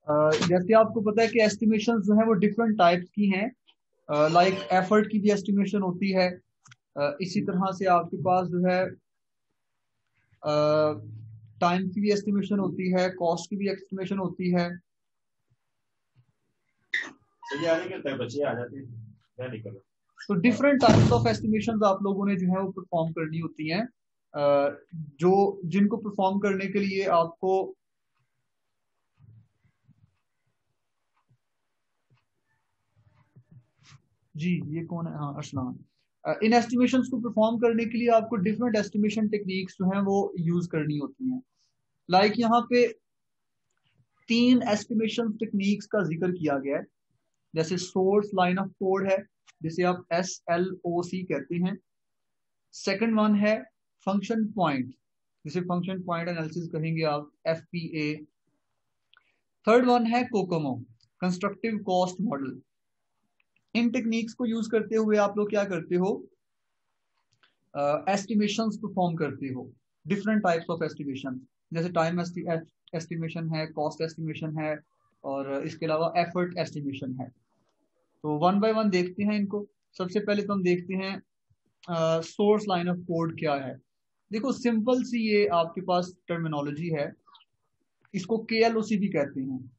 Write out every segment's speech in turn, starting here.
जैसे आपको पता है कि एस्टिमेशन जो है वो डिफरेंट टाइप्स की हैं। लाइक एफर्ट की भी एस्टिमेशन होती है। इसी तरह से आपके पास जो है टाइम की भी एस्टिमेशन होती है, कॉस्ट की भी एस्टिमेशन होती है। चलिए आने के तक बच्चे आ जाते हैं, मैं नहीं कर रहा। तो डिफरेंट टाइप्स ऑफ एस्टिमेशन आप लोगों ने जो है वो परफॉर्म करनी होती हैं। जो जिनको परफॉर्म करने के लिए आपको जी, ये कौन है? हाँ, अरसलान। इन एस्टिमेशंस को परफॉर्म करने के लिए आपको डिफरेंट एस्टिमेशन टेक्निक्स जो हैं वो यूज करनी होती हैं। लाइक यहाँ पे 3 एस्टिमेशन टेक्निक्स का जिक्र किया गया है। जैसे सोर्स लाइन ऑफ कोड है, जिसे आप SLOC कहते हैं। सेकंड वन है फंक्शन पॉइंट, जिसे फंक्शन पॉइंट एनालिसिस कहेंगे आप, FPA। थर्ड वन है कोकोमो, कंस्ट्रक्टिव कॉस्ट मॉडल। इन टेक्निक्स को यूज करते हुए आप लोग क्या करते हो? एस्टिमेशंस परफॉर्म करते हो, डिफरेंट टाइप्स ऑफ एस्टिमेशन। जैसे टाइम एस्टिमेशन है, कॉस्ट एस्टिमेशन है, और इसके अलावा एफर्ट एस्टिमेशन है। तो वन बाय वन देखते हैं इनको। सबसे पहले तो हम देखते हैं सोर्स लाइन ऑफ कोड क्या है। देखो, सिंपल सी ये आपके पास टर्मिनोलॉजी है। इसको KLOC भी कहते हैं,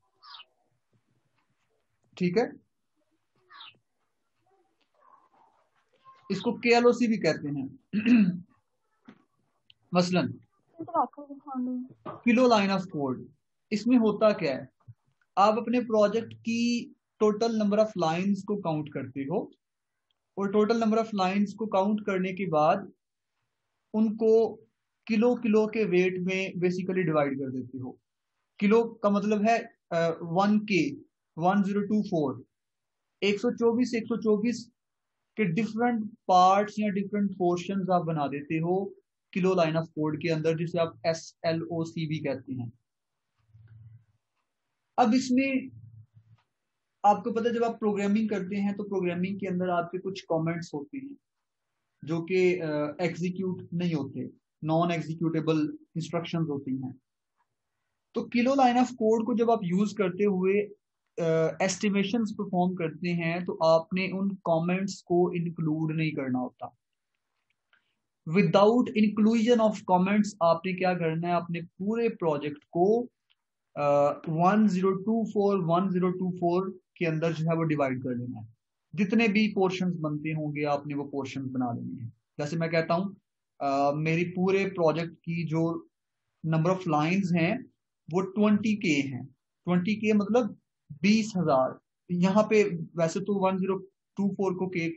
ठीक है? इसको KLOC भी कहते हैं। मसलन किलो लाइन ऑफ कोड, इसमें होता क्या है? आप अपने प्रोजेक्ट की टोटल नंबर ऑफ लाइंस को काउंट करते हो, और टोटल नंबर ऑफ लाइंस को काउंट करने के बाद उनको किलो किलो के वेट में बेसिकली डिवाइड कर देते हो। किलो का मतलब है 1K, 1024, 124 के डिफरेंट पार्ट्स या डिफरेंट पोर्शंस आप बना देते हो किलो लाइन ऑफ कोड के अंदर, जिसे आप SLOC भी कहते हैं। अब इसमें आपको पता है, जब आप प्रोग्रामिंग करते हैं तो प्रोग्रामिंग के अंदर आपके कुछ कमेंट्स होते हैं जो कि एग्जीक्यूट नहीं होते, नॉन एग्जीक्यूटेबल इंस्ट्रक्शंस होती हैं। तो किलो लाइन ऑफ कोड को जब आप यूज करते हुए एस्टिमेशंस परफॉर्म करते हैं तो आपने उन कमेंट्स को इंक्लूड नहीं करना होता। विदाउट इंक्लूजन ऑफ कमेंट्स आपने क्या करना है? अपने पूरे प्रोजेक्ट को 1024 के अंदर जो है वो डिवाइड कर लेना है। जितने भी पोर्शंस बनते होंगे आपने वो पोर्शंस बना लेने हैं। जैसे मैं कहता हूँ मेरी पूरे प्रोजेक्ट की जो नंबर ऑफ लाइंस हैं वो 20K हैं। 20K मतलब 20,000। यहाँ पे वैसे तो 1024 को के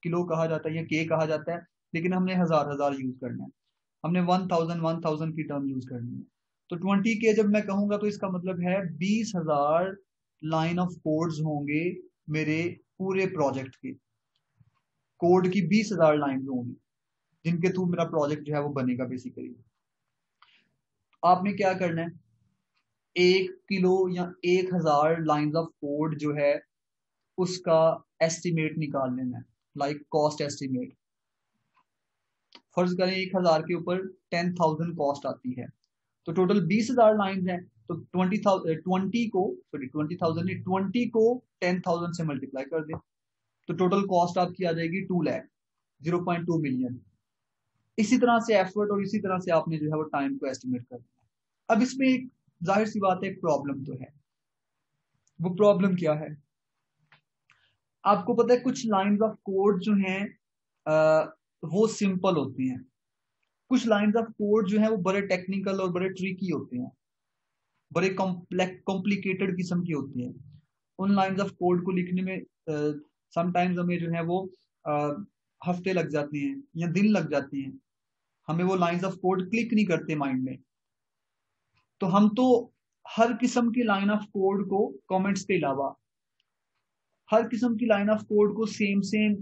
किलो कहा जाता है या के कहा जाता है, लेकिन हमने हजार हजार यूज करना है। हमने 1000 की टर्म यूज करनी है। तो 20K जब मैं कहूंगा तो इसका मतलब है 20,000 लाइन ऑफ कोड्स होंगे मेरे पूरे प्रोजेक्ट के। कोड की 20,000 लाइन होंगी जिनके थ्रू मेरा प्रोजेक्ट जो है वो बनेगा बेसिकली। आपने क्या करना है? 1 किलो या 1,000 लाइन ऑफ कोड जो है उसका एस्टिमेट निकाल लेना है, लाइक कॉस्ट एस्टिमेट। फर्ज करें 1,000 के ऊपर 10,000 कॉस्ट आती है, तो टोटल 20,000 लाइन है। तो 20 को 10,000 से मल्टीप्लाई कर दे, तो टोटल कॉस्ट आपकी आ जाएगी 2 लाख, 0.2 मिलियन। इसी तरह से एफर्ट और इसी तरह से आपने जो है वो टाइम को एस्टिमेट करना है। अब इसमें एक जाहिर सी बात है, एक प्रॉब्लम तो है। वो प्रॉब्लम क्या है? आपको पता है कुछ लाइंस ऑफ कोड जो हैं वो सिंपल होती हैं। कुछ लाइंस ऑफ कोड जो है वो बड़े टेक्निकल और बड़े ट्रिकी होते हैं, बड़े कॉम्प्लिकेटेड किस्म की होती हैं। उन लाइंस ऑफ कोड को लिखने में समटाइम्स हमें जो है वो हफ्ते लग जाते हैं या दिन लग जाते हैं। हमें वो लाइंस ऑफ कोड क्लिक नहीं करते माइंड में। तो हम तो हर किस्म की लाइन ऑफ कोड को, कमेंट्स के अलावा हर किस्म की लाइन ऑफ कोड को सेम सेम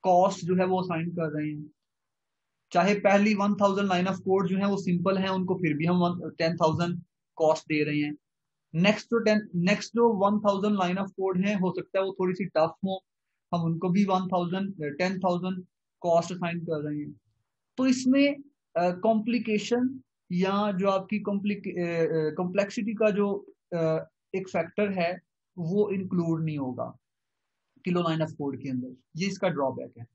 कॉस्ट जो है वो असाइन कर रहे हैं। चाहे पहली 1,000 लाइन ऑफ कोड जो है वो सिंपल है, उनको फिर भी हम 10,000 कॉस्ट दे रहे हैं। नेक्स्ट जो 1,000 लाइन ऑफ कोड है, हो सकता है वो थोड़ी सी टफ हो, हम उनको भी 10,000 कॉस्ट असाइन कर रहे हैं। तो इसमें कॉम्प्लिकेशन या जो आपकी कॉम्प्लेक्सिटी का जो एक फैक्टर है वो इंक्लूड नहीं होगा किलो लाइन ऑफ कोड के अंदर। ये इसका ड्रॉबैक है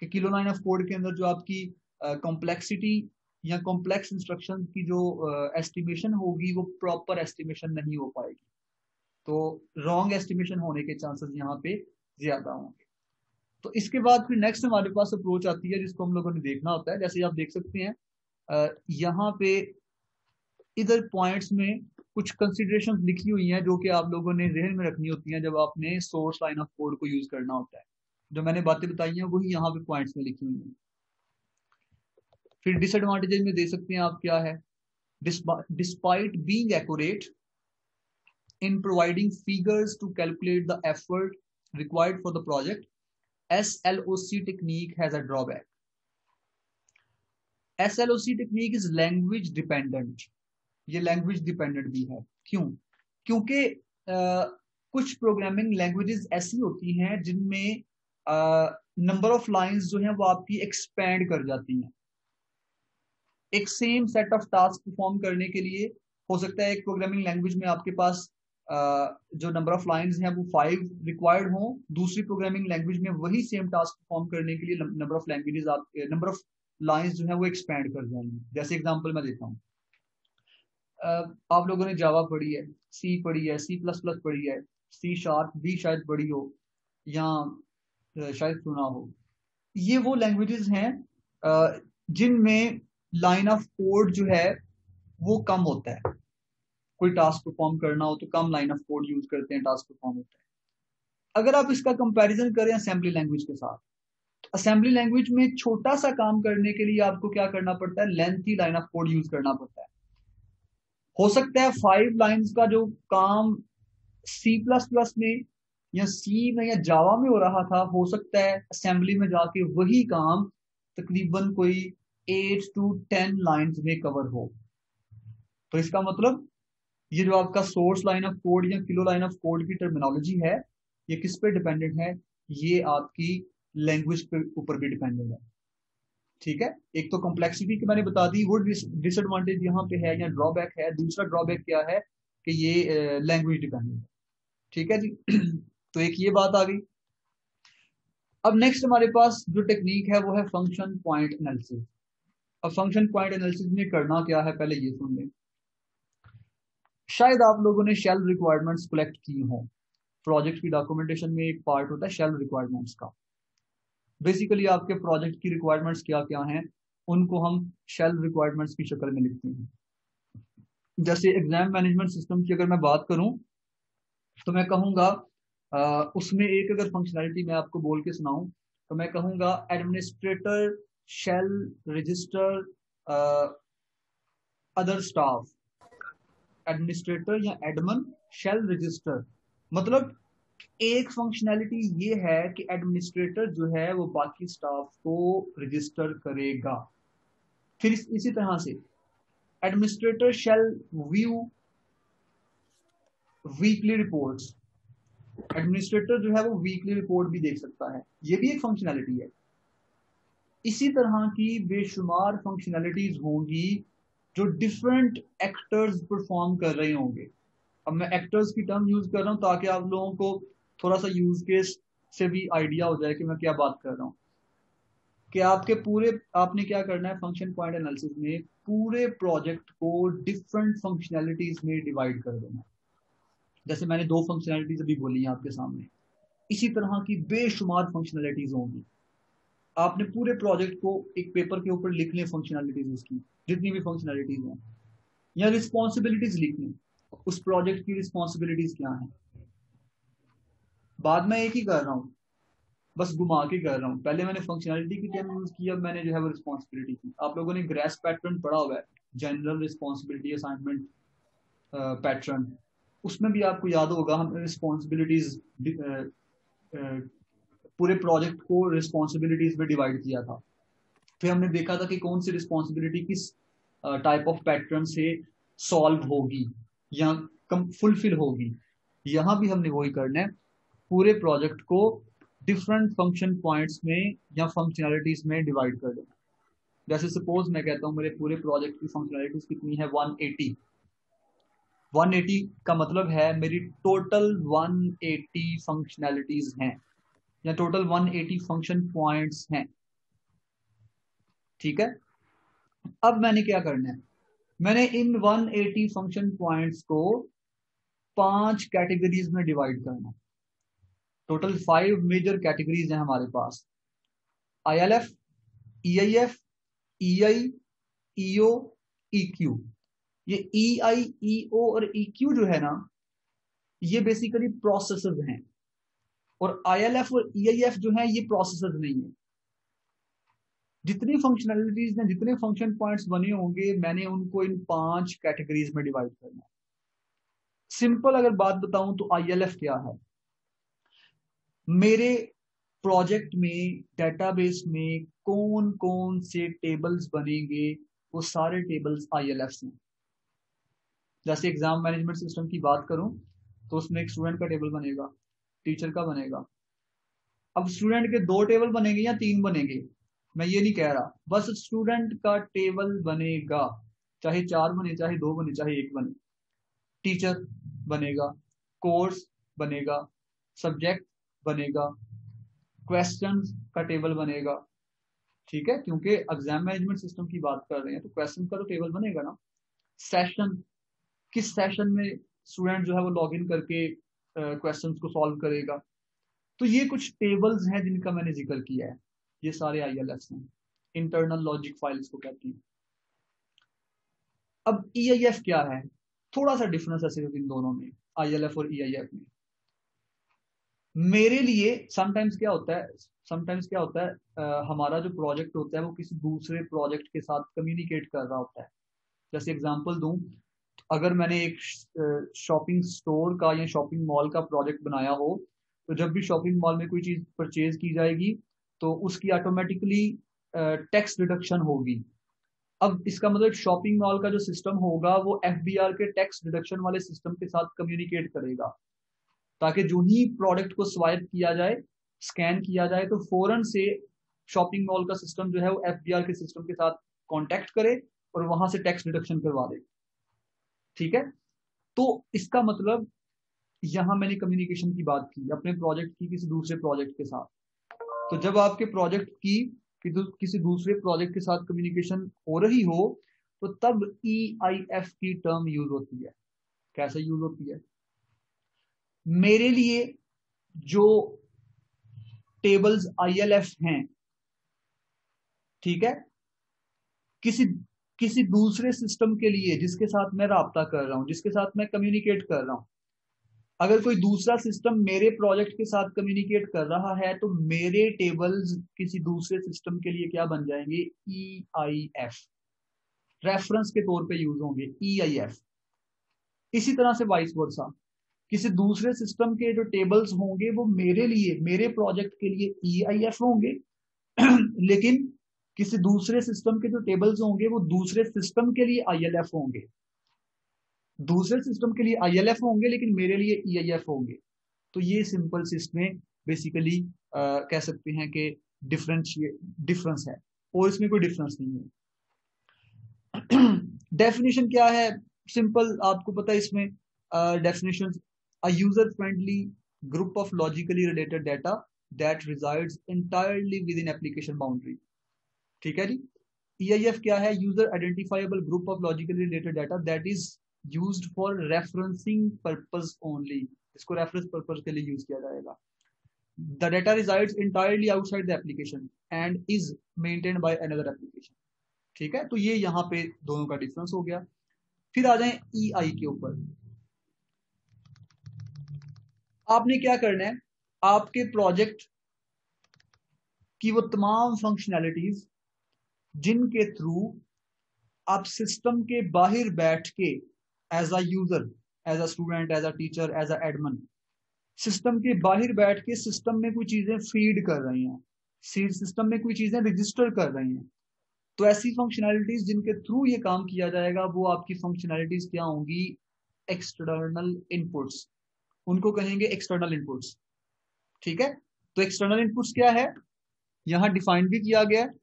कि किलो लाइन ऑफ कोड के अंदर जो आपकी कॉम्प्लेक्सिटी या कॉम्प्लेक्स इंस्ट्रक्शन की जो एस्टिमेशन होगी वो प्रॉपर एस्टिमेशन नहीं हो पाएगी, तो रॉन्ग एस्टिमेशन होने के चांसेस यहाँ पे ज्यादा होंगे। तो इसके बाद फिर नेक्स्ट हमारे पास अप्रोच आती है जिसको हम लोगों ने देखना होता है। जैसे आप देख सकते हैं यहाँ पे इधर पॉइंट्स में कुछ कंसिडरेशंस लिखी हुई हैं जो कि आप लोगों ने जहन में रखनी होती हैं जब आपने सोर्स लाइन ऑफ कोड को यूज करना होता है। जो मैंने बातें बताई हैं वही यहाँ पे पॉइंट्स में लिखी हुई हैं। फिर डिसएडवांटेजेस में दे सकते हैं आप क्या है, despite being accurate in providing figures to calculate the effort required for the project, SLOC technique has a drawback. SLOC technique is language dependent. ये लैंग्वेज डिपेंडेंट भी है। क्यों? क्योंकि कुछ प्रोग्रामिंग लैंग्वेजेस ऐसी होती हैं जिनमें नंबर ऑफ लाइंस जो हैं वो आपकी एक्सपैंड कर जाती हैं। एक same set of task perform करने के लिए हो सकता है एक प्रोग्रामिंग लैंग्वेज में आपके पास जो नंबर ऑफ लाइंस हैं वो 5 रिक्वायर्ड हो, दूसरी प्रोग्रामिंग लैंग्वेज में वही सेम टास्क परफॉर्म करने के लिए नंबर ऑफ लाइंस जो है वो एक्सपैंड कर जाएंगे। जैसे एग्जांपल मैं देता हूँ, आप लोगों ने जावा पढ़ी है, सी पढ़ी है, C++ पढ़ी है, C# भी शायद पढ़ी हो या शायद सुना हो। ये वो लैंग्वेजेस हैं जिनमें लाइन ऑफ कोड जो है वो कम होता है। कोई टास्क परफॉर्म करना हो तो कम लाइन ऑफ कोड यूज करते हैं, टास्क परफॉर्म होता है। अगर आप इसका कंपैरिजन करें असेंबली लैंग्वेज के साथ, असेंबली लैंग्वेज में छोटा सा काम करने के लिए आपको क्या करना पड़ता है, lengthy line of code use करना पड़ता है। हो सकता है 5 लाइंस का जो काम C++ में या सी में या जावा में हो रहा था, हो सकता है असेंबली में जाके वही काम तकरीबन कोई 8 to 10 लाइंस में कवर हो। तो इसका मतलब ये जो आपका सोर्स लाइन ऑफ कोड या किलो लाइन ऑफ कोड की टर्मिनोलॉजी है, ये किस पे डिपेंडेंट है, ये आपकी लैंग्वेज के ऊपर भी डिपेंडेंट है। ठीक है, एक तो कॉम्प्लेक्सिटी की मैंने बता दी, वो डिसएडवांटेज यहाँ पे है या ड्रॉबैक है। दूसरा ड्रॉबैक क्या है कि ये लैंग्वेज डिपेंडेंट है। ठीक है जी। तो एक ये बात आ गई। अब नेक्स्ट हमारे पास जो टेक्निक है वो है फंक्शन पॉइंट एनालिसिस। अब फंक्शन पॉइंट एनालिसिस में करना क्या है, पहले ये सुन लें। शायद आप लोगों ने शेल रिक्वायरमेंट्स कलेक्ट की हो। प्रोजेक्ट की डॉक्यूमेंटेशन में एक पार्ट होता है शेल रिक्वायरमेंट्स का। बेसिकली आपके प्रोजेक्ट की रिक्वायरमेंट्स क्या क्या हैं उनको हम शेल रिक्वायरमेंट्स की शक्ल में लिखते हैं। जैसे एग्जाम मैनेजमेंट सिस्टम की अगर मैं बात करूं तो मैं कहूंगा उसमें एक अगर फंक्शनैलिटी मैं आपको बोल के सुनाऊं तो मैं कहूंगा administrator shall register other staff. Administrator या एडमिन शेल रजिस्टर, मतलब एक फंक्शनैलिटी ये है कि एडमिनिस्ट्रेटर जो है वो बाकी स्टाफ को रजिस्टर करेगा। फिर इसी तरह से administrator shall view weekly reports. Administrator जो है वो वीकली रिपोर्ट भी देख सकता है, ये भी एक फंक्शनैलिटी है। इसी तरह की बेशुमार फंक्शनैलिटीज होंगी जो डिफरेंट एक्टर्स परफॉर्म कर रहे होंगे। अब मैं एक्टर्स की टर्म यूज कर रहा हूं ताकि आप लोगों को थोड़ा सा यूज केस से भी आइडिया हो जाए कि मैं क्या बात कर रहा हूं। कि आपने क्या करना है फंक्शन पॉइंट एनालिसिस में, पूरे प्रोजेक्ट को डिफरेंट फंक्शनैलिटीज में डिवाइड कर देना। जैसे मैंने 2 फंक्शनैलिटीज अभी बोली हैं आपके सामने, इसी तरह की बेशुमार फंक्शनैलिटीज होंगी। आपने पूरे प्रोजेक्ट को एक पेपर के ऊपर लिख लें, फंक्शनैलिटीज उसकी जितनी भी फंक्शनैलिटीज हैं, या रिस्पॉन्सिबिलिटीज लिख लें, उस प्रोजेक्ट की रिस्पॉन्सिबिलिटीज क्या हैं। बाद में एक ही कर रहा हूं, बस घुमा के कर रहा हूं। पहले मैंने फंक्शनैलिटी की टर्म यूज की, अब मैंने जो है वो रिस्पॉन्सिबिलिटी की। आप लोगों ने ग्रेस पैटर्न पढ़ा हुआ है, जनरल रिस्पॉन्सिबिलिटी असाइनमेंट पैटर्न, उसमें भी आपको याद होगा हम रिस्पॉन्सिबिलिटीज पूरे प्रोजेक्ट को रिस्पॉन्सिबिलिटीज में डिवाइड किया था। फिर हमने देखा था कि कौन सी रिस्पॉन्सिबिलिटी किस टाइप ऑफ पैटर्न से सॉल्व होगी या फुलफिल होगी। यहां भी हमने वही करना है, पूरे प्रोजेक्ट को डिफरेंट फंक्शन पॉइंट्स में या फंक्शनैलिटीज में डिवाइड कर देना। जैसे सपोज मैं कहता हूं मेरे पूरे प्रोजेक्ट की फंक्शनैलिटीज कितनी है 180, 180 का मतलब है मेरी टोटल 180 फंक्शनैलिटीज हैं या टोटल 180 फंक्शन पॉइंट्स हैं। ठीक है, अब मैंने क्या करना है, मैंने इन 180 फंक्शन पॉइंट्स को 5 कैटेगरीज में डिवाइड करना है। टोटल 5 मेजर कैटेगरीज हैं हमारे पास, ILF, EIF, EI, EO, EQ। ये EI, EO और EQ जो है ना, ये बेसिकली प्रोसेसेस हैं, और ILF और EIF जो है ये प्रोसेसेस नहीं है। जितनी फंक्शनैलिटीज ने, जितने फंक्शन पॉइंट्स बने होंगे, मैंने उनको इन 5 कैटेगरीज में डिवाइड करना है। सिंपल अगर बात बताऊं तो ILF क्या है, मेरे प्रोजेक्ट में डेटाबेस में कौन कौन से टेबल्स बनेंगे, वो सारे टेबल्स ILF हैं। जैसे एग्जाम मैनेजमेंट सिस्टम की बात करूं तो उसमें एक स्टूडेंट का टेबल बनेगा, टीचर का बनेगा। अब स्टूडेंट के 2 टेबल बनेंगे या 3 बनेंगे, मैं ये नहीं कह रहा, बस स्टूडेंट का टेबल बनेगा, चाहे 4 बने, चाहे 2 बने, चाहे 1 बने। टीचर बनेगा, कोर्स बनेगा, सब्जेक्ट बनेगा, क्वेश्चंस का टेबल बनेगा। ठीक है, क्योंकि एग्जाम मैनेजमेंट सिस्टम की बात कर रहे हैं तो क्वेश्चन का तो टेबल बनेगा ना। सेशन, किस सेशन में स्टूडेंट जो है वो लॉग इन करके क्वेश्चंस को सॉल्व करेगा। तो ये कुछ टेबल्स हैं जिनका मैंने जिक्र किया है, ये सारे ILFs हैं, इंटरनल लॉजिक फाइल्स को कहती हैं। अब EIF क्या है, थोड़ा सा डिफरेंस है सिर्फ इन दोनों में, ILF और EIF में। मेरे लिए समटाइम्स क्या होता है, हमारा जो प्रोजेक्ट होता है वो किसी दूसरे प्रोजेक्ट के साथ कम्युनिकेट कर रहा होता है। जैसे एग्जांपल दूं, अगर मैंने एक शॉपिंग स्टोर का या शॉपिंग मॉल का प्रोजेक्ट बनाया हो, तो जब भी शॉपिंग मॉल में कोई चीज परचेज की जाएगी तो उसकी ऑटोमेटिकली टैक्स डिडक्शन होगी। अब इसका मतलब शॉपिंग मॉल का जो सिस्टम होगा वो FBR के टैक्स डिडक्शन वाले सिस्टम के साथ कम्युनिकेट करेगा, ताकि जो ही प्रोडक्ट को स्वाइप किया जाए, स्कैन किया जाए, तो फौरन से शॉपिंग मॉल का सिस्टम जो है वो FBR के सिस्टम के साथ कांटेक्ट करे और वहां से टैक्स डिडक्शन करवा दे। ठीक है, तो इसका मतलब यहां मैंने कम्युनिकेशन की बात की अपने प्रोजेक्ट की किसी दूसरे प्रोजेक्ट के साथ। तो जब आपके प्रोजेक्ट की किसी दूसरे प्रोजेक्ट के साथ कम्युनिकेशन हो रही हो, तो तब EIF की टर्म यूज होती है। कैसे यूज होती है, मेरे लिए जो टेबल्स ILF हैं, ठीक है, किसी किसी दूसरे सिस्टम के लिए जिसके साथ मैं राब्ता कर रहा हूं, जिसके साथ मैं कम्युनिकेट कर रहा हूं, अगर कोई दूसरा सिस्टम मेरे प्रोजेक्ट के साथ कम्युनिकेट कर रहा है तो मेरे टेबल्स किसी दूसरे सिस्टम के लिए क्या बन जाएंगे, EIF, रेफरेंस के तौर पे यूज होंगे EIF। इसी तरह से वाइस वर्सा, किसी दूसरे सिस्टम के जो टेबल्स होंगे वो मेरे लिए, मेरे प्रोजेक्ट के लिए EIF होंगे लेकिन किसी दूसरे सिस्टम के जो टेबल्स होंगे वो दूसरे सिस्टम के लिए ILF होंगे। दूसरे सिस्टम के लिए ILF होंगे लेकिन मेरे लिए EIF होंगे। तो ये सिंपल सी इसमें बेसिकली कह सकते हैं कि डिफरेंस है, और इसमें कोई डिफरेंस नहीं है। डेफिनेशन क्या है, सिंपल आपको पता है इसमें definition, a user friendly group of logically related data that resides entirely with in application boundary. ठीक है जी, EIF क्या है, user identifiable group of logically related data that is used for referencing purpose only. इसको reference purpose के लिए use किया जाएगा। The data resides entirely outside the application and is maintained by another application। ठीक है, तो ये यहाँ पे दोनों का डिफरेंस हो गया। फिर आ जाए EI के ऊपर। आपने क्या करना है, आपके प्रोजेक्ट की वो तमाम फंक्शनैलिटीज जिनके थ्रू आप सिस्टम के बाहर बैठ के as a user, as a student, as a teacher, as an admin, system के बाहर बैठ के सिस्टम में कोई चीजें फीड कर रही हैं, सिस्टम में कोई चीजें रजिस्टर कर रही हैं, तो ऐसी फंक्शनैलिटीज जिनके थ्रू ये काम किया जाएगा वो आपकी फंक्शनैलिटीज क्या होंगी, एक्सटर्नल इनपुट्स, उनको कहेंगे एक्सटर्नल इनपुट्स। ठीक है, तो एक्सटर्नल इनपुट्स क्या है, यहां डिफाइन भी किया गया है,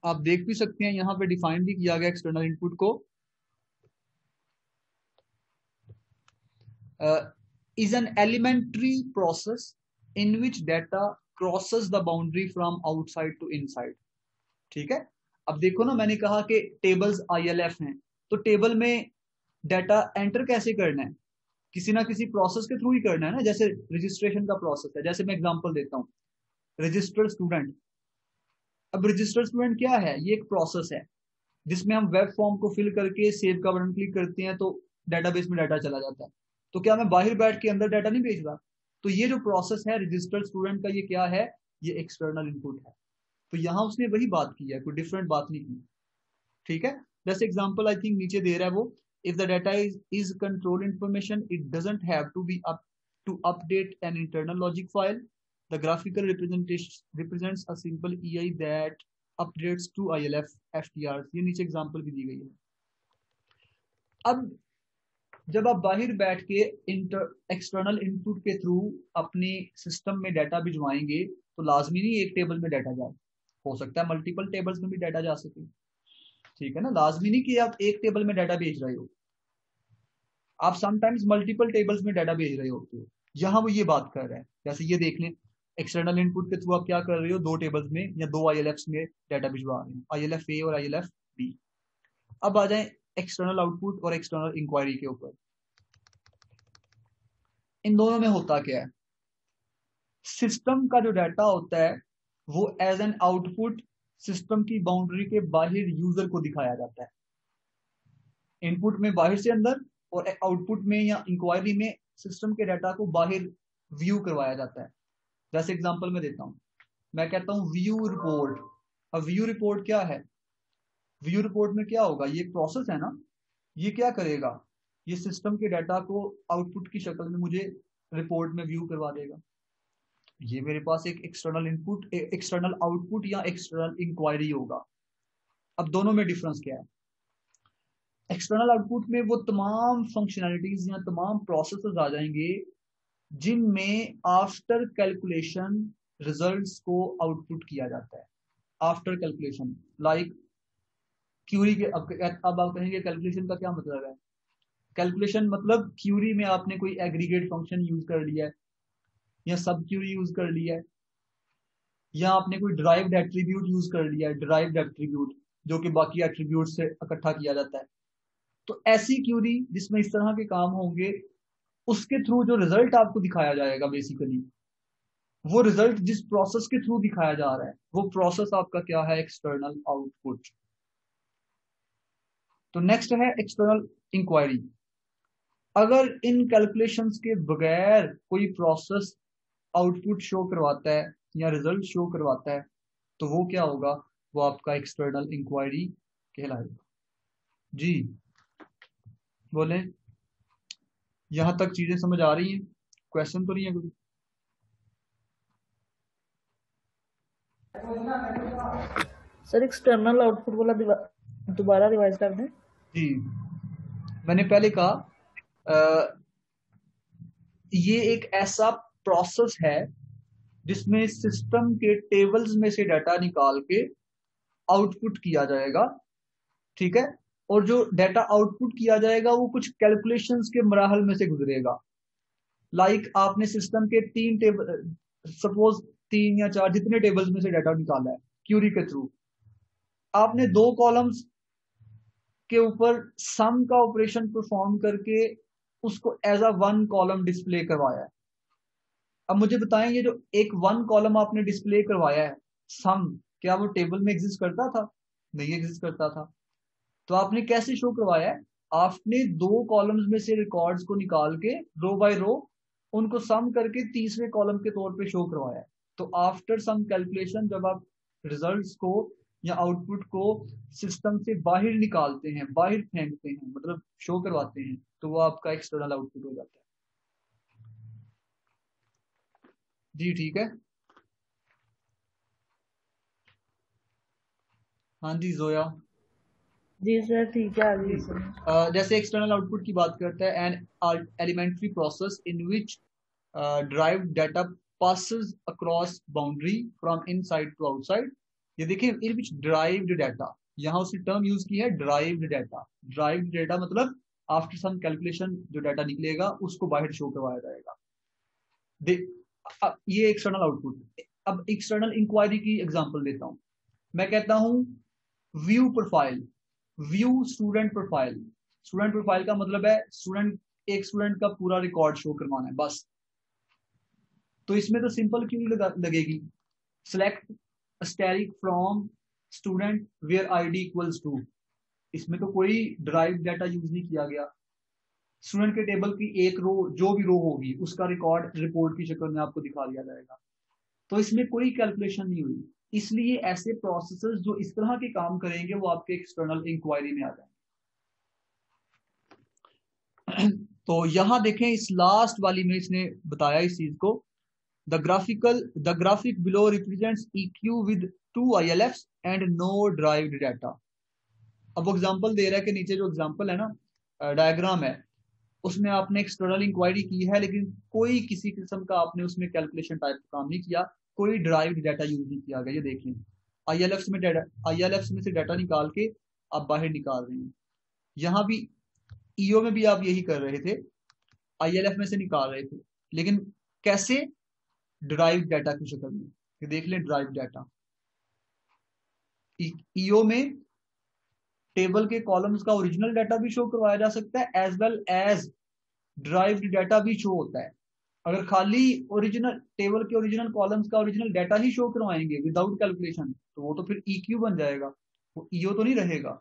आप देख भी सकते हैं यहां पे डिफाइन भी किया गया एक्सटर्नल इनपुट को। is an elementary process in which data crosses the boundary from outside to inside. ठीक है, अब देखो ना, मैंने कहा कि टेबल्स ILF हैं, तो टेबल में डाटा एंटर कैसे करना है, किसी ना किसी प्रोसेस के थ्रू ही करना है ना, जैसे रजिस्ट्रेशन का प्रोसेस है। जैसे मैं एग्जांपल देता हूँ, रजिस्टर्ड स्टूडेंट। अब रजिस्टर्ड स्टूडेंट क्या है, ये एक प्रोसेस है जिसमें हम वेब फॉर्म को फिल करके सेव का बटन क्लिक करते हैं तो डेटाबेस में डाटा चला जाता है। तो क्या मैं बाहर बैठ के अंदर डाटा नहीं भेज रहा? तो ये जो प्रोसेस है रजिस्टर्ड स्टूडेंट का, ये क्या है, ये एक्सटर्नल इनपुट है। तो यहाँ उसने वही बात की है, कोई डिफरेंट बात नहीं की। ठीक है, जैसे एग्जांपल आई थिंक नीचे दे रहा है वो, if the data is control information it doesn't have to be up to update an internal logic file, the graphical representation represents a simple EI that updates to ILF FTR। ये नीचे example भी दी गई है। अब जब आप बाहर बैठ के एक्सटर्नल इनपुट के थ्रू अपने सिस्टम में डाटा भिजवाएंगे तो लाजमी नहीं एक टेबल में डाटा जाए, हो सकता है मल्टीपल टेबल्स में भी डाटा जा सके। ठीक है ना, लाजमी नहीं कि आप एक टेबल में डाटा भेज रहे हो, आप समटाइम्स मल्टीपल टेबल्स में डाटा भेज रहे होते हो। यहाँ वो ये बात कर रहा है, जैसे ये देख लें, एक्सटर्नल इनपुट के थ्रू आप क्या कर रहे हो, दो टेबल्स में या दो ILFs में डाटा भिजवा रहे हो, ILF A और ILF B। अब आ जाए एक्सटर्नल आउटपुट और एक्सटर्नल इंक्वायरी के ऊपर। इन दोनों में होता क्या है, सिस्टम का जो डाटा होता है वो एज एन आउटपुट सिस्टम की बाउंड्री के बाहर यूजर को दिखाया जाता है। इनपुट में बाहर से अंदर और आउटपुट में या इंक्वायरी में सिस्टम के डाटा को बाहर व्यू करवाया जाता है। जैसे एग्जांपल में देता हूं, मैं कहता हूं व्यू रिपोर्ट। अब व्यू रिपोर्ट क्या है, व्यू रिपोर्ट में क्या होगा, ये प्रोसेस है ना, ये क्या करेगा, ये सिस्टम के डाटा को आउटपुट की शक्ल में मुझे रिपोर्ट में व्यू करवा देगा। ये मेरे पास एक एक्सटर्नल इनपुट, एक्सटर्नल आउटपुट या एक्सटर्नल इंक्वायरी होगा। अब दोनों में डिफरेंस क्या है, एक्सटर्नल आउटपुट में वो तमाम फंक्शनैलिटीज या तमाम प्रोसेसेस आ जाएंगे जिनमें आफ्टर कैलकुलेशन रिजल्ट्स को आउटपुट किया जाता है। आफ्टर कैलकुलेशन लाइक क्यूरी के, अब आप कहेंगे कैलकुलेशन का क्या मतलब है, कैलकुलेशन मतलब क्यूरी में आपने कोई एग्रीगेट फंक्शन यूज कर लिया है या सब क्यूरी यूज कर लिया है या आपने कोई डिराइव्ड एट्रीब्यूट यूज कर लिया है, डिराइव्ड एट्रीब्यूट जो कि बाकी एट्रीब्यूट से इकट्ठा किया जाता है। तो ऐसी क्यूरी जिसमें इस तरह के काम होंगे, उसके थ्रू जो रिजल्ट आपको दिखाया जाएगा, बेसिकली वो रिजल्ट जिस प्रोसेस के थ्रू दिखाया जा रहा है वो प्रोसेस आपका क्या है, एक्सटर्नल आउटपुट। तो नेक्स्ट है एक्सटर्नल इंक्वायरी। अगर इन कैलकुलेशंस के बगैर कोई प्रोसेस आउटपुट शो करवाता है या रिजल्ट शो करवाता है तो वो क्या होगा, वो आपका एक्सटर्नल इंक्वायरी कहलाएगा। जी बोले, यहां तक चीजें समझ आ रही हैं, क्वेश्चन तो नहीं है कोई? सर एक्सटर्नल आउटपुट वाला दोबारा रिवाइज कर दें। जी, मैंने पहले कहा ये एक ऐसा प्रोसेस है जिसमें सिस्टम के टेबल्स में से डाटा निकाल के आउटपुट किया जाएगा। ठीक है, और जो डाटा आउटपुट किया जाएगा वो कुछ कैलकुलेशंस के मराहल में से गुजरेगा। लाइक आपने सिस्टम के 3 टेबल, सपोज 3 या 4 जितने टेबल्स में से डाटा निकाला है क्यूरी के थ्रू, आपने 2 कॉलम्स के ऊपर सम का ऑपरेशन परफॉर्म करके उसको एज अ 1 कॉलम डिस्प्ले करवाया है। अब मुझे बताएं, ये जो एक 1 कॉलम आपने डिस्प्ले करवाया है सम, क्या वो टेबल में एग्जिस्ट करता था? नहीं एग्जिस्ट करता था। तो आपने कैसे शो करवाया है, आपने 2 कॉलम्स में से रिकॉर्ड्स को निकाल के रो बाय रो उनको सम करके तीसरे कॉलम के तौर पे शो करवाया है। तो आफ्टर सम कैलकुलेशन जब आप रिजल्ट्स को या आउटपुट को सिस्टम से बाहर निकालते हैं, बाहर फेंकते हैं, मतलब शो करवाते हैं, तो वो आपका एक्सटर्नल आउटपुट हो जाता है। जी ठीक है, हाँ जी जोया। जी सर ठीक है, आगे सर। जैसे एक्सटर्नल आउटपुट की बात करता है, an elementary process in which derived data passes across boundary from inside to outside। ये देखिए, इन विच derived data, यहाँ उसने टर्म यूज की है derived data। derived data मतलब आफ्टर सम कैलकुलेशन जो डाटा निकलेगा उसको बाहर शो करवाया जाएगा। ये एक्सटर्नल आउटपुट। अब एक्सटर्नल इंक्वायरी की एग्जांपल देता हूं। मैं कहता हूं view profile, view student profile. Student profile का मतलब है एक स्टूडेंट का पूरा रिकॉर्ड शो करवाना है बस। तो इसमें तो सिंपल क्यों लगेगी, select asterisk from student where ID equals to. इसमें तो कोई ड्राइव डाटा यूज नहीं किया गया। स्टूडेंट के टेबल की एक रो, जो भी रो होगी उसका रिकॉर्ड रिपोर्ट की शक्ल में आपको दिखा दिया जाएगा। तो इसमें कोई कैलकुलेशन नहीं हुई। इसलिए ऐसे प्रोसेसर्स जो इस तरह के काम करेंगे वो आपके एक्सटर्नल इंक्वायरी में आ जाएंगे। तो यहां देखें इस लास्ट वाली में इसने बताया इस चीज को, the graphic below represents EQ with 2 ILFs and no derived data. अब वो एग्जांपल दे रहा है कि नीचे जो एग्जांपल है ना, डायग्राम है, उसमें आपने एक्सटर्नल इंक्वायरी की है लेकिन कोई किसी किस्म का आपने उसमें कैलकुलेशन टाइप का काम नहीं किया, कोई ड्राइव्ड डाटा यूज नहीं किया गया। ये देखें ILFs में से डाटा निकाल के आप बाहर निकाल रहे हैं। यहाँ भी EO में भी आप यही कर रहे थे, ILF में से निकाल रहे थे, लेकिन कैसे, ड्राइव्ड डाटा की शक्ल में। ये देख लें ड्राइव्ड डाटा। EO में टेबल के कॉलम्स का ओरिजिनल डाटा भी शो करवाया जा सकता है as well as derived data भी शो होता है। अगर खाली ओरिजिनल टेबल के ओरिजिनल कॉलम्स का ओरिजिनल डाटा ही शो करवाएंगे विदाउट कैलकुलेशन तो वो तो फिर EQ बन जाएगा, वो EO तो नहीं रहेगा।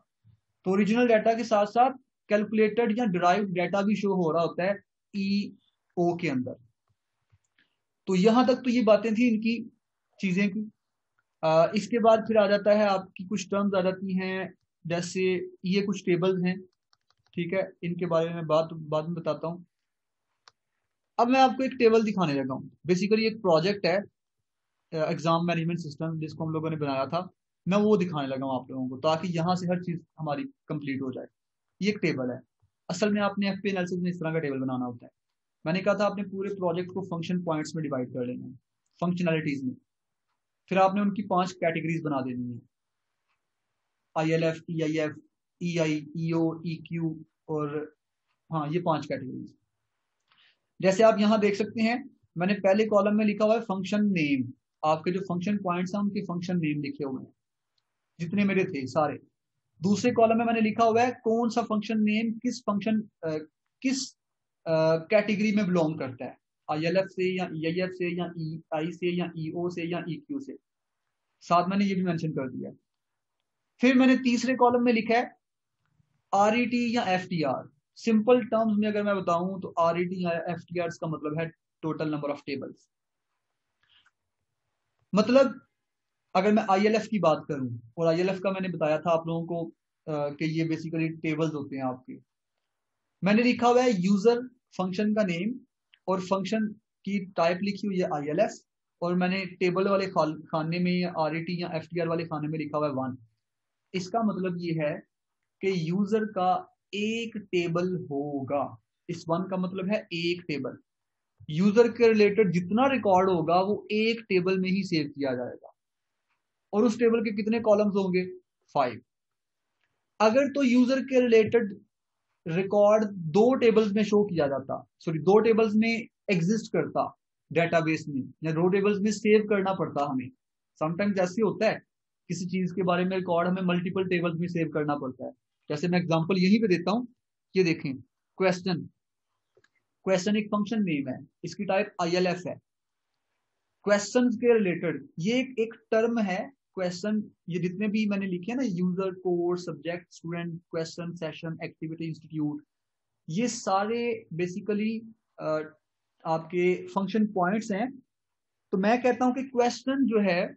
तो ओरिजिनल डाटा के साथ साथ कैलकुलेटेड या ड्राइव्ड डाटा भी शो हो रहा होता है EO के अंदर। तो यहां तक तो ये बातें थी इनकी चीजें की। इसके बाद फिर आ जाता है आपकी कुछ टर्म्स आ जाती हैं, जैसे ये कुछ टेबल्स हैं, ठीक है, इनके बारे में बाद में बताता हूं। अब मैं आपको एक टेबल दिखाने लगा हूं। बेसिकली एक प्रोजेक्ट है एग्जाम मैनेजमेंट सिस्टम जिसको हम लोगों ने बनाया था, मैं वो दिखाने लगा हूं आप लोगों को ताकि यहां से हर चीज हमारी कंप्लीट हो जाए। ये एक टेबल है। असल में आपने FP एनालिसिस में इस तरह का टेबल बनाना होता है। मैंने कहा था आपने पूरे प्रोजेक्ट को फंक्शन पॉइंट्स में डिवाइड कर लेना है, फंक्शनैलिटीज में। फिर आपने उनकी 5 कैटेगरीज बना देनी है, ILF, EIF, EI, EO, EQ और हाँ ये 5 कैटेगरीज। जैसे आप यहां देख सकते हैं मैंने पहले कॉलम में लिखा हुआ है फंक्शन नेम। आपके जो फंक्शन पॉइंट्स हैं उनके फंक्शन नेम लिखे हुए हैं, जितने मेरे थे सारे। दूसरे कॉलम में मैंने लिखा हुआ है कौन सा फंक्शन नेम किस फंक्शन किस कैटेगरी में बिलोंग करता है, ILF से या EIF से या EI से या EO से या EQ से। साथ मैंने ये भी मेंशन कर दिया। फिर मैंने तीसरे कॉलम में लिखा है RET या FTR। सिंपल टर्म्स में अगर मैं बताऊं तो RET या FTR का मतलब है टोटल नंबर ऑफ टेबल्स। मतलब अगर मैं ILF की बात करूं, और ILF का मैंने बताया था आप लोगों को कि ये बेसिकली टेबल्स होते हैं आपके। मैंने लिखा हुआ है यूजर फंक्शन का नेम और फंक्शन की टाइप लिखी हुई है ILF, और मैंने टेबल वाले खाने में या RET या FTR वाले खाने में लिखा हुआ है 1। इसका मतलब ये है कि यूजर का एक टेबल होगा। इस 1 का मतलब है एक टेबल। यूजर के रिलेटेड जितना रिकॉर्ड होगा वो एक टेबल में ही सेव किया जाएगा, और उस टेबल के कितने कॉलम्स होंगे, 5। अगर तो यूजर के रिलेटेड रिकॉर्ड 2 टेबल्स में शो किया जाता, सॉरी 2 टेबल्स में एग्जिस्ट करता डेटाबेस में, या 2 टेबल्स में सेव करना पड़ता हमें। समटाइम्स ऐसे होता है किसी चीज के बारे में रिकॉर्ड हमें मल्टीपल टेबल्स में सेव करना पड़ता है। जैसे मैं एग्जांपल यहीं पे देता हूं, ये देखें क्वेश्चन एक फंक्शन नेम है, इसकी टाइप ILF है। क्वेश्चन के रिलेटेड ये एक टर्म है क्वेश्चन। ये जितने भी मैंने लिखे हैं ना, user, course, subject, student, question, session, activity, institute, ये सारे बेसिकली आपके फंक्शन पॉइंट्स हैं। तो मैं कहता हूं कि क्वेश्चन जो है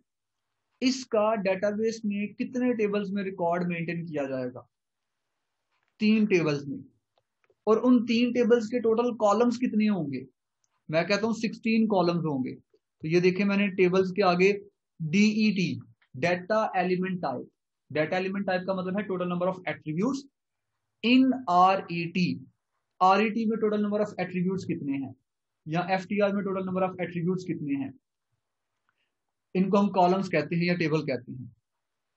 इसका डेटाबेस में कितने टेबल्स में रिकॉर्ड मेंटेन किया जाएगा, 3 टेबल्स में। और उन 3 टेबल्स के टोटल कॉलम्स कितने होंगे, मैं कहता हूं 16 कॉलम्स होंगे। तो ये देखें मैंने टेबल्स के आगे DET, data element type. Data element type का मतलब है total number of attributes in RET में टोटल नंबर ऑफ एट्रीब्यूट्स कितने हैं, या FTR में टोटल नंबर ऑफ एट्रीब्यूट्स कितने हैं। इनको हम कॉलम्स कहते हैं या टेबल कहते हैं।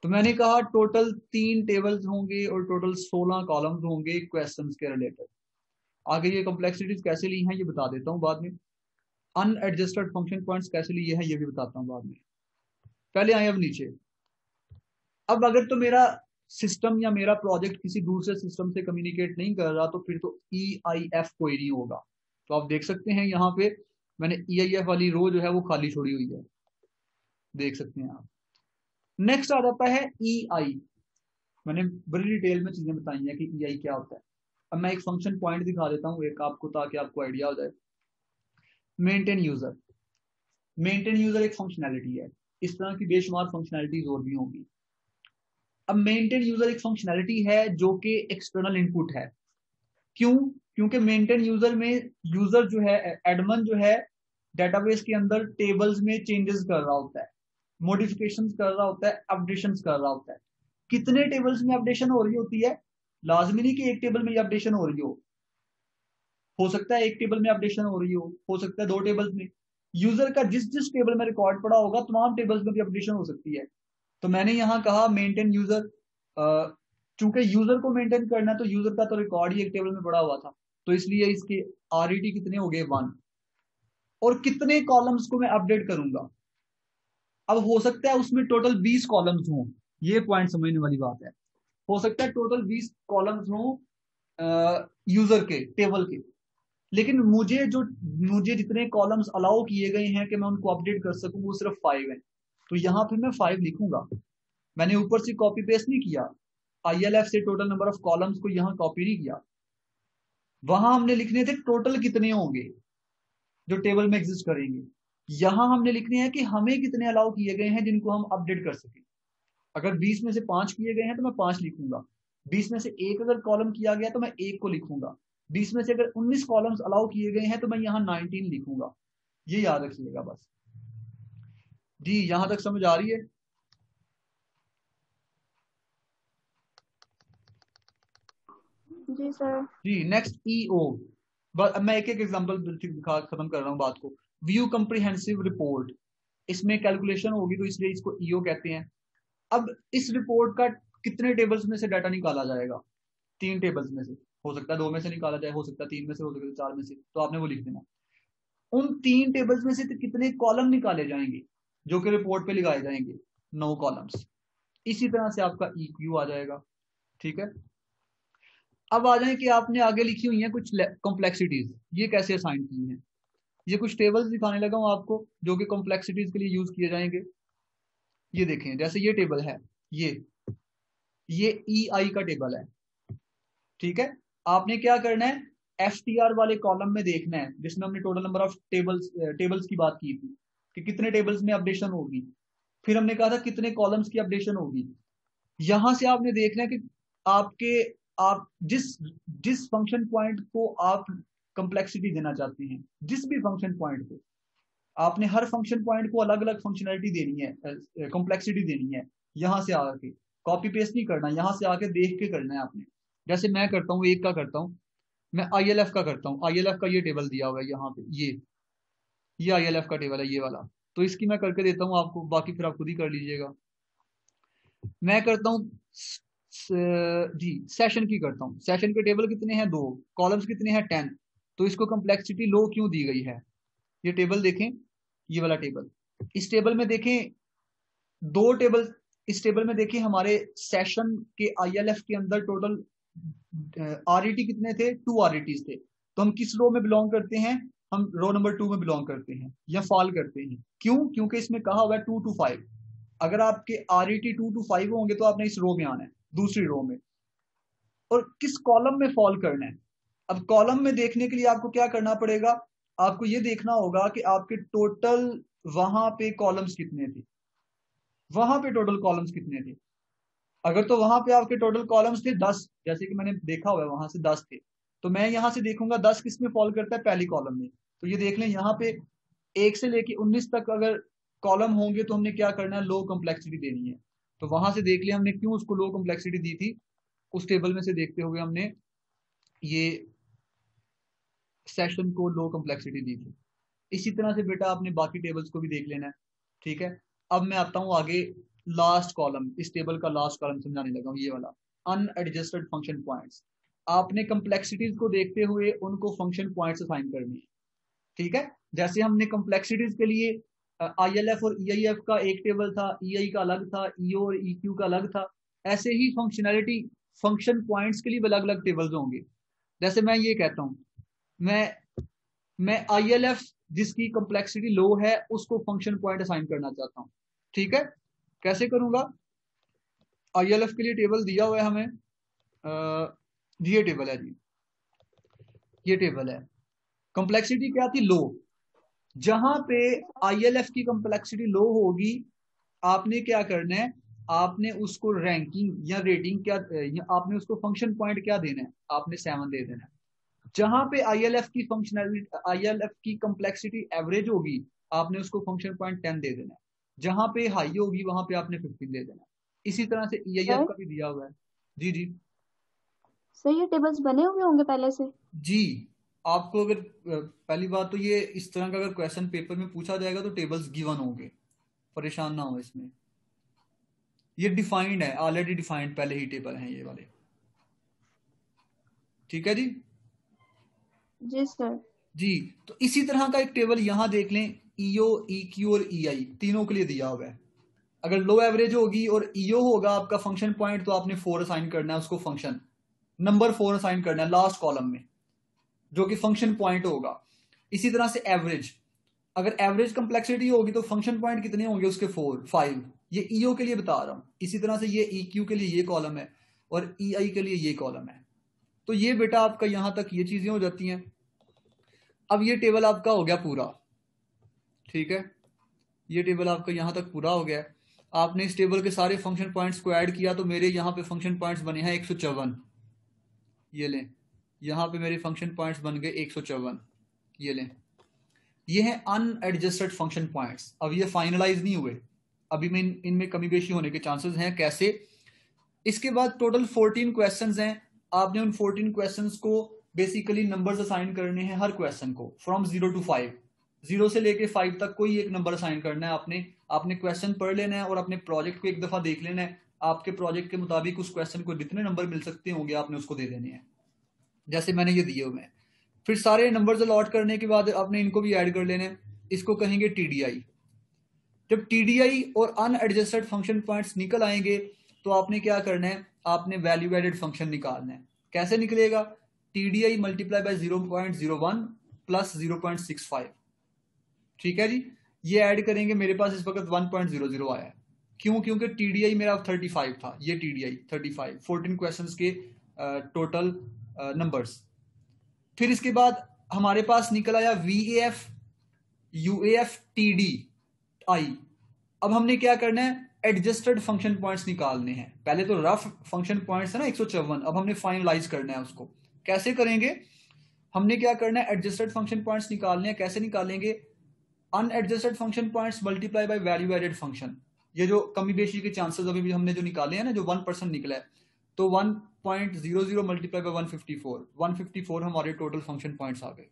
तो मैंने कहा टोटल 3 टेबल्स होंगे और टोटल 16 कॉलम्स होंगे क्वेश्चंस के रिलेटेड। आगे ये कॉम्प्लेक्सिटीज कैसे ली हैं ये बता देता हूँ बाद में। अनएडजस्टेड फंक्शन पॉइंट्स कैसे लिए हैं ये भी बताता हूँ बाद में। पहले आए अब नीचे। अब अगर तो मेरा सिस्टम या मेरा प्रोजेक्ट किसी दूसरे सिस्टम से कम्युनिकेट नहीं कर रहा तो फिर तो EIF कोई नहीं होगा। तो आप देख सकते हैं यहाँ पे मैंने EIF वाली रो जो है वो खाली छोड़ी हुई है, देख सकते हैं आप। नेक्स्ट आ जाता है EI। मैंने बड़ी डिटेल में चीजें बताई हैं कि EI क्या होता है। अब मैं एक फंक्शन पॉइंट दिखा देता हूँ एक आपको, ताकि आपको आइडिया हो जाए। मेंटेन यूजर, मेंटेन यूजर एक फंक्शनैलिटी है। इस तरह की बेशुमार फंक्शनैलिटीज और भी होंगी। अब मेंटेन यूजर एक फंक्शनैलिटी है जो कि एक्सटर्नल इनपुट है। क्यों? क्योंकि मेंटेन यूजर में यूजर जो है, एडमन जो है, डेटाबेस के अंदर टेबल्स में चेंजेस कर रहा होता है, मॉडिफिकेशंस कर रहा होता है, अपडेशंस कर रहा होता है। कितने टेबल्स में अपडेशन हो रही होती है? लाजमी नहीं कि एक टेबल में अपडेशन हो रही हो सकता है एक टेबल में अपडेशन हो सकता है 2 टेबल्स में। यूजर का जिस जिस टेबल में रिकॉर्ड पड़ा होगा तमाम टेबल्स में भी अपडेशन हो सकती है। तो मैंने यहाँ कहा मेंटेन यूजर, चूंकि यूजर को मेंटेन करना है तो यूजर का तो रिकॉर्ड ही एक टेबल में पड़ा हुआ था, तो इसलिए इसके RET कितने हो गए 1। और कितने कॉलम्स को मैं अपडेट करूंगा? अब हो सकता है उसमें टोटल 20 कॉलम्स हों, ये पॉइंट समझने वाली बात है। हो सकता है टोटल 20 कॉलम्स हों यूजर के टेबल के, लेकिन मुझे जितने कॉलम्स अलाउ किए गए हैं कि मैं उनको अपडेट कर सकूं वो सिर्फ 5 हैं। तो यहाँ पे मैं 5 लिखूंगा। मैंने ऊपर से कॉपी पेस्ट नहीं किया, ILF से टोटल नंबर ऑफ कॉलम्स को यहाँ कॉपी नहीं किया। वहां हमने लिखने थे टोटल कितने होंगे जो टेबल में एग्जिस्ट करेंगे। यहां हमने लिखने हैं कि हमें कितने अलाउ किए गए हैं जिनको हम अपडेट कर सकें। अगर 20 में से 5 किए गए हैं तो मैं 5 लिखूंगा। 20 में से 1 अगर कॉलम किया गया तो मैं 1 को लिखूंगा। 20 में से अगर 19 कॉलम्स अलाउ किए गए हैं तो मैं यहाँ 19 लिखूंगा। ये याद रखिएगा बस। जी यहां तक समझ आ रही है? जी सर। जी नेक्स्ट EO। अब मैं एक एक एग्जांपल दिखा खत्म कर रहा हूँ बात को। व्यू कम्प्रिहेंसिव रिपोर्ट, इसमें कैलकुलेशन होगी तो इसलिए इसको EO कहते हैं। अब इस रिपोर्ट का कितने टेबल्स में से डाटा निकाला जाएगा? 3 टेबल्स में से। हो सकता है 2 में से निकाला जाए, हो सकता है 3 में से, हो सकता है 4 में से, तो आपने वो लिख देना। उन 3 टेबल्स में से तो कितने कॉलम निकाले जाएंगे जो कि रिपोर्ट पे लगाए जाएंगे? 9 कॉलम्स। इसी तरह से आपका EQ आ जाएगा। ठीक है, अब आ जाए कि आपने आगे लिखी हुई है कुछ कॉम्प्लेक्सिटीज, ये कैसे असाइन की हैं। ये कुछ टेबल्स दिखाने लगा हूं आपको जो कि कॉम्प्लेक्सिटीज के लिए यूज किए जाएंगे। ये देखें, जैसे ये टेबल है, ये EI का टेबल है। ठीक है, आपने क्या करना है, FTR वाले कॉलम में देखना है जिसमें हमने टोटल नंबर ऑफ टेबल्स की बात की थी कि कितने टेबल्स में अपडेशन होगी। फिर हमने कहा था कितने कॉलम्स की अपडेशन होगी। यहां से आपने देखना है कि आप जिस जिस फंक्शन पॉइंट को आप कम्प्लेक्सिटी देना चाहते हैं, जिस भी फंक्शन पॉइंट को, आपने हर फंक्शन पॉइंट को अलग अलग फंक्शनैलिटी देनी है, कॉम्प्लेक्सिटी देनी है। यहां से आके कॉपी पेस्ट नहीं करना, यहां से आके देख के करना है आपने। जैसे मैं करता हूँ, एक का करता हूँ, मैं ILF का करता हूँ। ILF का ये टेबल दिया हुआ है यहाँ पे, ये ILF का टेबल है ये वाला। तो इसकी मैं करके देता हूँ आपको, बाकी फिर आप खुद ही कर लीजिएगा। मैं करता हूँ जी सेशन की करता हूँ। सेशन के टेबल कितने हैं? 2। कॉलम्स कितने हैं? 10। तो इसको कम्प्लेक्सिटी लो क्यों दी गई है? ये टेबल देखें, ये वाला टेबल, इस टेबल में देखें 2 टेबल। इस टेबल में देखिए हमारे सेशन के ILF के अंदर टोटल RET कितने थे? 2 RETs थे। तो हम किस रो में बिलोंग करते हैं? हम रो नंबर 2 में बिलोंग करते हैं या फॉल करते हैं। क्यों? क्योंकि इसमें कहा हुआ है 2 to 5। अगर आपके RET 2 to 5 होंगे तो आपने इस रो में आना है, दूसरी रो में। और किस कॉलम में फॉल करना है? अब कॉलम में देखने के लिए आपको क्या करना पड़ेगा? आपको ये देखना होगा कि आपके टोटल वहां पे कॉलम्स कितने थे, वहां पे टोटल कॉलम्स कितने थे। अगर तो वहां पे आपके टोटल कॉलम्स थे 10, जैसे कि मैंने देखा हुआ है वहां से 10 थे, तो मैं यहां से देखूंगा 10 किस में फॉल करता है? पहली कॉलम में। तो ये देख लें यहाँ पे 1 से लेके 19 तक अगर कॉलम होंगे तो हमने क्या करना है? लो कम्प्लेक्सिटी देनी है। तो वहां से देख लिया हमने क्यों उसको लो कम्प्लेक्सिटी दी थी। उस टेबल में से देखते हुए हमने ये सेशन को लो कम्प्लेक्सिटी दी थी। इसी तरह से बेटा आपने बाकी टेबल्स को भी देख लेना है। ठीक है, अब मैं आता हूँ आगे लास्ट कॉलम, इस टेबल का लास्ट कॉलम समझाने लगा हूँ, ये वाला अनएडजस्टेड फंक्शन पॉइंट्स। आपने कम्प्लेक्सिटीज को देखते हुए उनको फंक्शन पॉइंट्स असाइन करने हैं, ठीक है। जैसे हमने कम्प्लेक्सिटीज के लिए ILF और EIF का एक टेबल था, EI का अलग था, EO और EQ का अलग था, ऐसे ही फंक्शनैलिटी फंक्शन पॉइंट्स के लिए अलग अलग टेबल्स होंगे। जैसे मैं ये कहता हूं, मैं ILF जिसकी कम्प्लेक्सिटी लो है उसको फंक्शन पॉइंट असाइन करना चाहता हूं, ठीक है। कैसे करूंगा? ILF के लिए टेबल दिया हुआ है हमें, ये टेबल है जी, ये टेबल है। कम्प्लेक्सिटी क्या थी? लो। जहां पे ILF की कम्प्लेक्सिटी लो होगी, आपने क्या करना है, आपने उसको रैंकिंग या रेटिंग क्या, आपने उसको फंक्शन पॉइंट क्या देना है, आपने 7 दे देना है। जहां पे ILF की फंक्शनैलिटी, ILF की कम्प्लेक्सिटी एवरेज होगी, आपने उसको फंक्शन पॉइंट 10 दे देना है। जहां पे हाई होगी वहां पे आपने 15 दे देना है। इसी तरह से EIF का भी दिया हुआ है। जी जी सर ये टेबल्स बने हुए होंगे पहले से? जी। आपको अगर पहली बात तो ये, इस तरह का अगर क्वेश्चन पेपर में पूछा जाएगा तो टेबल्स गिवन होंगे, परेशान ना हो इसमें। ये डिफाइंड है, ऑलरेडी डिफाइंड पहले ही टेबल हैं ये वाले, ठीक है जी। जी सर। जी, तो इसी तरह का एक टेबल यहां देख लें, EO, EQ और EI तीनों के लिए दिया हुआ है। अगर लो एवरेज होगी और EO होगा आपका फंक्शन पॉइंट, तो आपने 4 असाइन करना है उसको, फंक्शन नंबर 4 असाइन करना है लास्ट कॉलम में, जो कि फंक्शन पॉइंट होगा। इसी तरह से एवरेज, अगर एवरेज कम्प्लेक्सिटी होगी तो फंक्शन पॉइंट कितने होंगे उसके? 4, 5। ये EO के लिए बता रहा हूं। इसी तरह से ये EQ के लिए ये कॉलम है और EI के लिए ये कॉलम है। तो ये बेटा आपका यहां तक ये चीजें हो जाती हैं। अब ये टेबल आपका हो गया पूरा, ठीक है। ये टेबल आपका यहां तक पूरा हो गया। आपने इस टेबल के सारे फंक्शन पॉइंट्स को ऐड किया तो मेरे यहाँ पे फंक्शन पॉइंट्स बने हैं 154। ये लें, यहाँ पे मेरे फंक्शन पॉइंट्स बन गए 154। ये लें, ये है अनएडजस्टेड फंक्शन पॉइंट्स। अब ये फाइनलाइज नहीं हुए, अभी में इनमें कमी बेशी होने के चांसेस हैं। कैसे? इसके बाद टोटल 14 क्वेश्चंस हैं। आपने उन 14 क्वेश्चंस को बेसिकली नंबर्स असाइन करने हैं हर क्वेश्चन को, फ्रॉम 0 to 5, 0 से लेके 5 तक कोई एक नंबर असाइन करना है आपने। आपने क्वेश्चन पढ़ लेना है और अपने प्रोजेक्ट को एक दफा देख लेना है। आपके प्रोजेक्ट के मुताबिक उस क्वेश्चन को जितने नंबर मिल सकते होंगे आपने उसको दे देने हैं, जैसे मैंने ये दिए हुए हैं। फिर सारे नंबर्स अलॉट करने के बाद आपने इनको भी ऐड कर लेने हैं। इसको कहेंगे TDI। जब TDI और अनएडजस्टेड फंक्शन पॉइंट्स निकल आएंगे तो आपने क्या करना है, आपने वैल्यू एडेड फंक्शन निकालना है। कैसे निकलेगा? TDI मल्टीप्लाई बाय 0.01 प्लस 0.65, ठीक है जी। ये ऐड करेंगे, मेरे पास इस वक्त 1.00 आया है। क्यों? क्योंकि TDI मेरा 35 था, ये TDI 35, 14 क्वेश्चंस के टोटल नंबर्स। फिर इसके बाद हमारे पास निकल आया VAF, UAF, TDI। अब हमने क्या करना है, एडजस्टेड फंक्शन पॉइंट्स निकालने हैं। पहले तो रफ फंक्शन पॉइंट्स है ना 154, अब हमने फाइनलाइज करना है उसको। कैसे करेंगे? हमने क्या करना है, एडजस्टेड फंक्शन पॉइंट्स निकालने हैं। कैसे निकालेंगे? Unadjusted function points multiply by value added function. ये जो कमी बेशी के चांसेस अभी भी हमने जो निकाले हैं ना, जो 1% निकला है, तो 1.00 मल्टीप्लाई बाय 154 हमारे टोटल फंक्शन पॉइंट्स आ गए।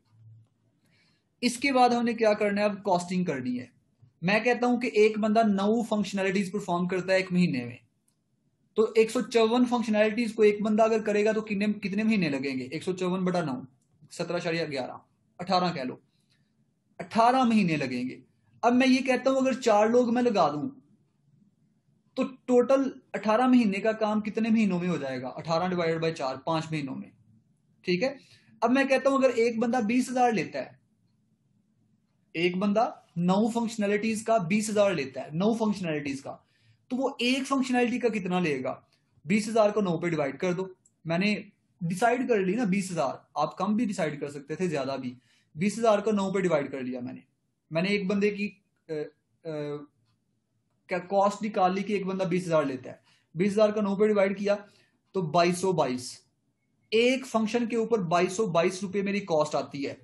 इसके बाद हमने क्या करना है, अब कॉस्टिंग करनी है। मैं कहता हूं कि एक बंदा 9 फंक्शनैलिटीज परफॉर्म करता है एक महीने में, तो 154 फंक्शनैलिटीज को एक बंदा अगर करेगा तो कितने महीने लगेंगे? 154 बटा 9, 17.11, 18 कह लो, 18 महीने लगेंगे। अब मैं ये कहता हूं अगर 4 लोग मैं लगा दूं तो टोटल 18 महीने का काम कितने महीनों में हो जाएगा? 18 डिवाइडेड बाय 4, 5 महीनों में, ठीक है। अब मैं कहता हूं अगर एक बंदा 20,000 लेता है, एक बंदा 9 फंक्शनैलिटीज का 20,000 लेता है, 9 फंक्शनैलिटीज का, तो वो एक फंक्शनैलिटी का कितना लेगा? 20,000 को 9 पे डिवाइड कर दो। मैंने डिसाइड कर ली ना 20,000, आप कम भी डिसाइड कर सकते थे, ज्यादा भी। 20,000 को 9 पे डिवाइड कर लिया मैंने एक बंदे की क्या कॉस्ट निकाल ली कि एक बंदा 20,000 लेता है। 20,000 का 9 पे डिवाइड किया तो 2222, एक फंक्शन के ऊपर 2222 रुपए मेरी कॉस्ट आती है।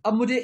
अब मुझे